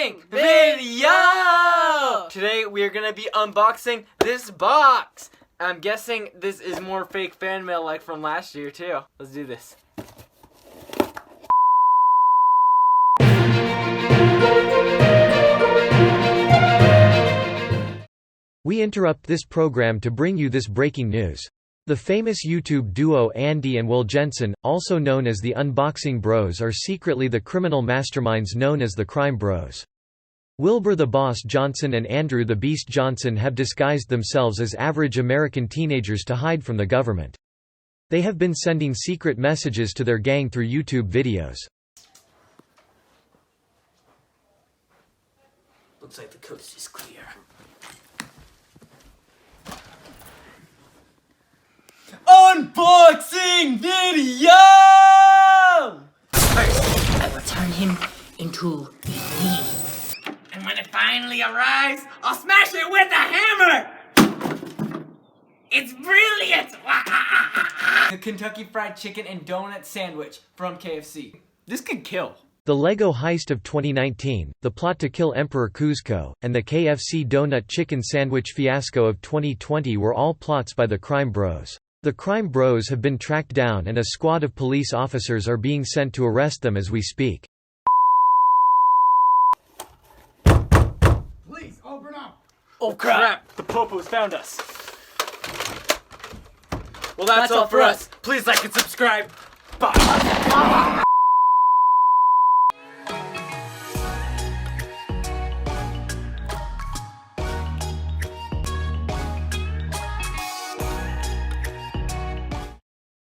unboxing video! Today we are gonna be unboxing this box. I'm guessing this is more fake fan mail like from last year too. Let's do this. We interrupt this program to bring you this breaking news. The famous YouTube duo Andy and Will Jensen, also known as the Unboxing Bros, are secretly the criminal masterminds known as the Crime Bros. Wilbur the Boss Johnson and Andrew the Beast Johnson have disguised themselves as average American teenagers to hide from the government. They have been sending secret messages to their gang through YouTube videos. Looks like the coast is clear. Unboxing video! First, I will turn him into a knee. And when it finally arrives, I'll smash it with a hammer! It's brilliant! The Kentucky Fried Chicken and Donut Sandwich from KFC. This could kill. The Lego heist of 2019, the plot to kill Emperor Kuzco, and the KFC donut chicken sandwich fiasco of 2020 were all plots by the Crime Bros. The Crime Bros have been tracked down and a squad of police officers are being sent to arrest them as we speak. Please, open up! Oh crap! The Popos found us. Well, that's all for us. Please like and subscribe. Bye.